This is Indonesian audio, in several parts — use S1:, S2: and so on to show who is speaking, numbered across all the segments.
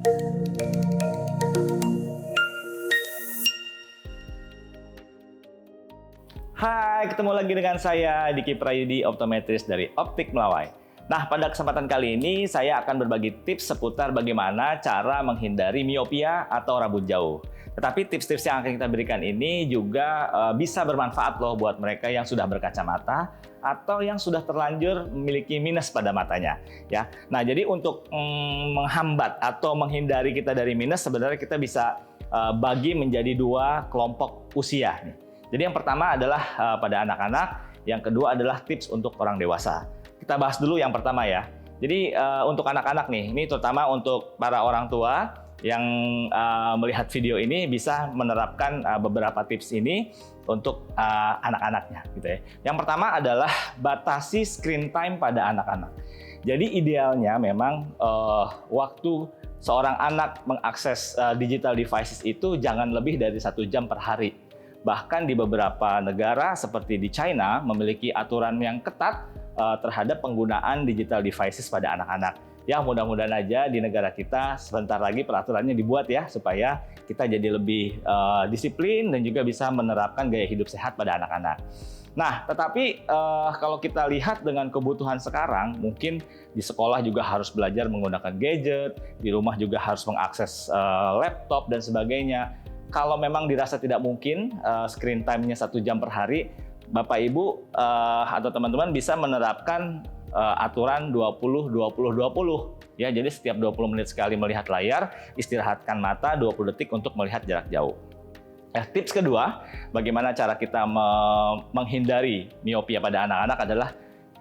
S1: Hai, ketemu lagi dengan saya Diki Prayudi, optometris dari Optik Melawai. Nah, pada kesempatan kali ini saya akan berbagi tips seputar bagaimana cara menghindari miopia atau rambut jauh. Tetapi tips-tips yang akan kita berikan ini juga bisa bermanfaat loh buat mereka yang sudah berkacamata atau yang sudah terlanjur memiliki minus pada matanya. Ya, nah jadi untuk menghambat atau menghindari kita dari minus, sebenarnya kita bisa bagi menjadi dua kelompok usia nih. Jadi yang pertama adalah pada anak-anak, yang kedua adalah tips untuk orang dewasa. Kita bahas dulu yang pertama ya. Jadi untuk anak-anak nih, ini terutama untuk para orang tua yang melihat video ini bisa menerapkan beberapa tips ini untuk anak-anaknya gitu ya. Yang pertama adalah batasi screen time pada anak-anak. Jadi idealnya memang waktu seorang anak mengakses digital devices itu jangan lebih dari 1 jam per hari. Bahkan di beberapa negara seperti di China memiliki aturan yang ketat terhadap penggunaan digital devices pada anak-anak. Ya mudah-mudahan aja di negara kita sebentar lagi peraturannya dibuat ya supaya kita jadi lebih disiplin dan juga bisa menerapkan gaya hidup sehat pada anak-anak. Nah, tetapi kalau kita lihat dengan kebutuhan sekarang, mungkin di sekolah juga harus belajar menggunakan gadget, di rumah juga harus mengakses laptop dan sebagainya. Kalau memang dirasa tidak mungkin screen time-nya 1 jam per hari, Bapak Ibu atau teman-teman bisa menerapkan aturan 20-20-20. Ya, jadi setiap 20 menit sekali melihat layar, istirahatkan mata 20 detik untuk melihat jarak jauh. Tips kedua, bagaimana cara kita menghindari miopia pada anak-anak adalah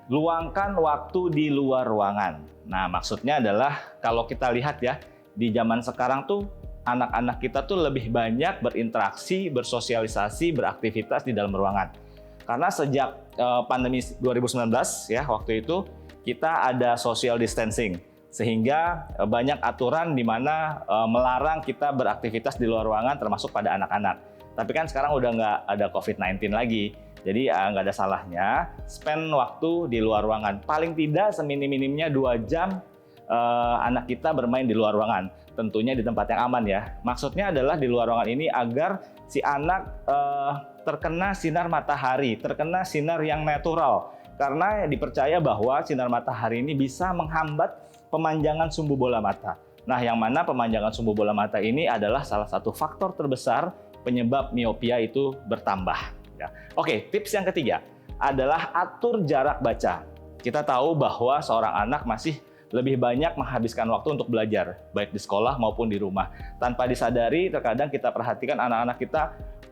S1: luangkan waktu di luar ruangan. Nah, maksudnya adalah kalau kita lihat ya, di zaman sekarang tuh anak-anak kita tuh lebih banyak berinteraksi, bersosialisasi, beraktivitas di dalam ruangan. Karena sejak pandemi 2019 ya, waktu itu kita ada social distancing. Sehingga banyak aturan di mana melarang kita beraktivitas di luar ruangan termasuk pada anak-anak. Tapi kan sekarang udah nggak ada COVID-19 lagi. Jadi nggak ada salahnya spend waktu di luar ruangan. Paling tidak seminim-minimnya 2 jam anak kita bermain di luar ruangan. Tentunya di tempat yang aman ya. Maksudnya adalah di luar ruangan ini agar si anak terkena sinar matahari, terkena sinar yang natural. Karena dipercaya bahwa sinar matahari ini bisa menghambat pemanjangan sumbu bola mata. Nah, yang mana pemanjangan sumbu bola mata ini adalah salah satu faktor terbesar penyebab miopia itu bertambah. Ya. Oke, tips yang ketiga adalah atur jarak baca. Kita tahu bahwa seorang anak masih lebih banyak menghabiskan waktu untuk belajar, baik di sekolah maupun di rumah. Tanpa disadari, terkadang kita perhatikan anak-anak kita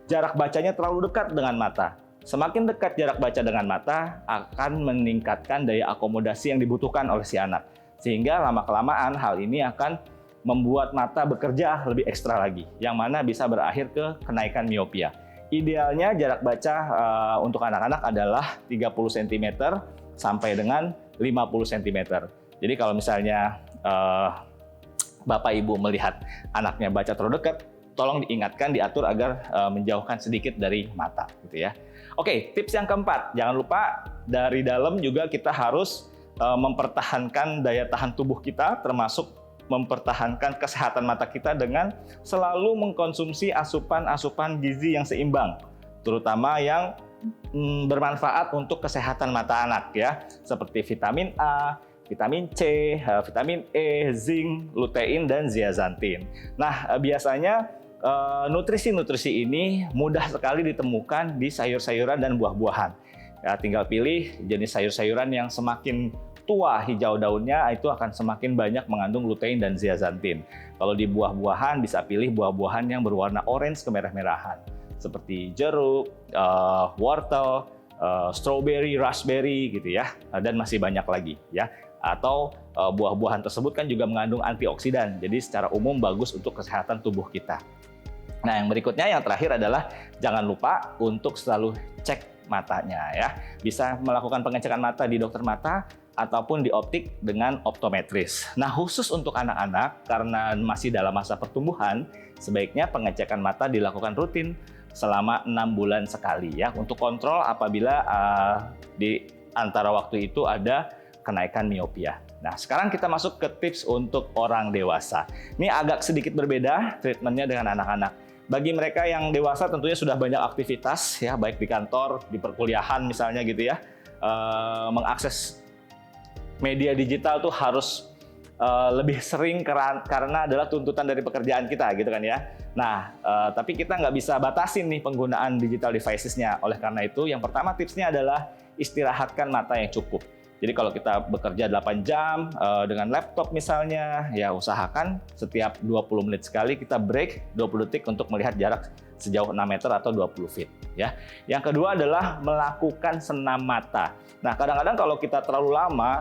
S1: jarak bacanya terlalu dekat dengan mata. Semakin dekat jarak baca dengan mata, akan meningkatkan daya akomodasi yang dibutuhkan oleh si anak. Sehingga lama-kelamaan hal ini akan membuat mata bekerja lebih ekstra lagi, yang mana bisa berakhir ke kenaikan miopia. Idealnya jarak baca untuk anak-anak adalah 30 cm sampai dengan 50 cm. Jadi kalau misalnya Bapak Ibu melihat anaknya baca terlalu dekat, tolong diingatkan, diatur agar menjauhkan sedikit dari mata, gitu ya. Oke, tips yang keempat, jangan lupa dari dalam juga kita harus mempertahankan daya tahan tubuh kita, termasuk mempertahankan kesehatan mata kita dengan selalu mengkonsumsi asupan-asupan gizi yang seimbang, terutama yang bermanfaat untuk kesehatan mata anak ya, seperti vitamin A, vitamin C, vitamin E, zinc, lutein, dan zeaxanthin. Nah, biasanya nutrisi-nutrisi ini mudah sekali ditemukan di sayur-sayuran dan buah-buahan. Ya, tinggal pilih jenis sayur-sayuran yang semakin tua hijau daunnya, itu akan semakin banyak mengandung lutein dan zeaxanthin. Kalau di buah-buahan bisa pilih buah-buahan yang berwarna orange kemerah-merahan, seperti jeruk, wortel, strawberry, raspberry gitu ya, dan masih banyak lagi ya. Atau buah-buahan tersebut kan juga mengandung antioksidan, jadi secara umum bagus untuk kesehatan tubuh kita. Nah, yang berikutnya, yang terakhir adalah jangan lupa untuk selalu cek matanya ya. Bisa melakukan pengecekan mata di dokter mata ataupun di optik dengan optometris. Nah, khusus untuk anak-anak karena masih dalam masa pertumbuhan, sebaiknya pengecekan mata dilakukan rutin selama 6 bulan sekali ya, untuk kontrol apabila di antara waktu itu ada kenaikan miopia. Nah, sekarang kita masuk ke tips untuk orang dewasa. Ini agak sedikit berbeda treatmentnya dengan anak-anak. Bagi mereka yang dewasa tentunya sudah banyak aktivitas ya, baik di kantor, di perkuliahan misalnya gitu ya. Mengakses media digital tuh harus lebih sering karena adalah tuntutan dari pekerjaan kita gitu kan ya. Nah, tapi kita nggak bisa batasin nih penggunaan digital devices-nya. Oleh karena itu, yang pertama tipsnya adalah istirahatkan mata yang cukup. Jadi kalau kita bekerja 8 jam dengan laptop misalnya, ya usahakan setiap 20 menit sekali kita break 20 detik untuk melihat jarak sejauh 6 meter atau 20 feet. Ya. Yang kedua adalah melakukan senam mata. Nah, kadang-kadang kalau kita terlalu lama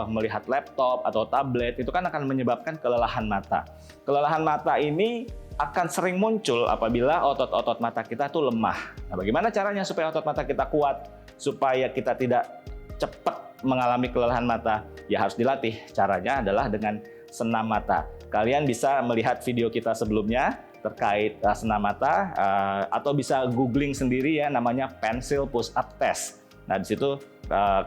S1: melihat laptop atau tablet, itu kan akan menyebabkan kelelahan mata. Kelelahan mata ini akan sering muncul apabila otot-otot mata kita tuh lemah. Nah, bagaimana caranya supaya otot mata kita kuat, supaya kita tidak cepat mengalami kelelahan mata? Ya harus dilatih. Caranya adalah dengan senam mata. Kalian bisa melihat video kita sebelumnya terkait senam mata atau bisa googling sendiri ya, namanya pencil push up test. Nah, di situ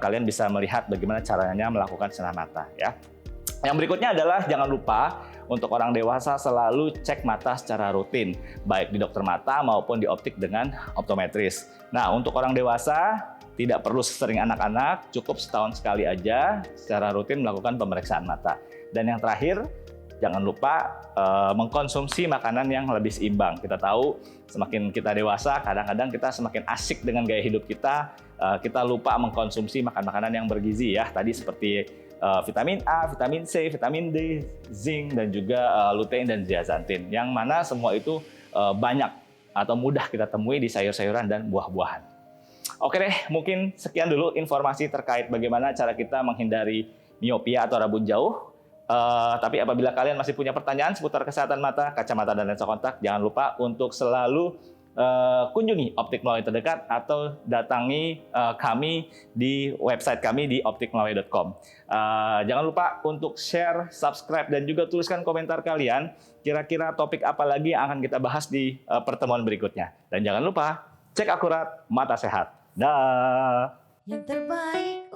S1: kalian bisa melihat bagaimana caranya melakukan senam mata ya. Yang berikutnya adalah jangan lupa untuk orang dewasa selalu cek mata secara rutin, baik di dokter mata maupun di optik dengan optometris. Nah, untuk orang dewasa tidak perlu sesering anak-anak, cukup setahun sekali aja secara rutin melakukan pemeriksaan mata. Dan yang terakhir, jangan lupa mengkonsumsi makanan yang lebih seimbang. Kita tahu semakin kita dewasa, kadang-kadang kita semakin asik dengan gaya hidup kita, kita lupa mengkonsumsi makanan-makanan yang bergizi ya. Tadi seperti vitamin A, vitamin C, vitamin D, zinc, dan juga lutein dan zeaxanthin. Yang mana semua itu banyak atau mudah kita temui di sayur-sayuran dan buah-buahan. Oke deh, mungkin sekian dulu informasi terkait bagaimana cara kita menghindari miopia atau rabun jauh. Tapi apabila kalian masih punya pertanyaan seputar kesehatan mata, kacamata, dan lensa kontak, jangan lupa untuk selalu kunjungi Optik Melawai terdekat atau datangi kami di website kami di optikmelawai.com. Jangan lupa untuk share, subscribe, dan juga tuliskan komentar kalian. Kira-kira topik apa lagi yang akan kita bahas di pertemuan berikutnya. Dan jangan lupa cek akurat, mata sehat. Dah.
S2: Yang terbaik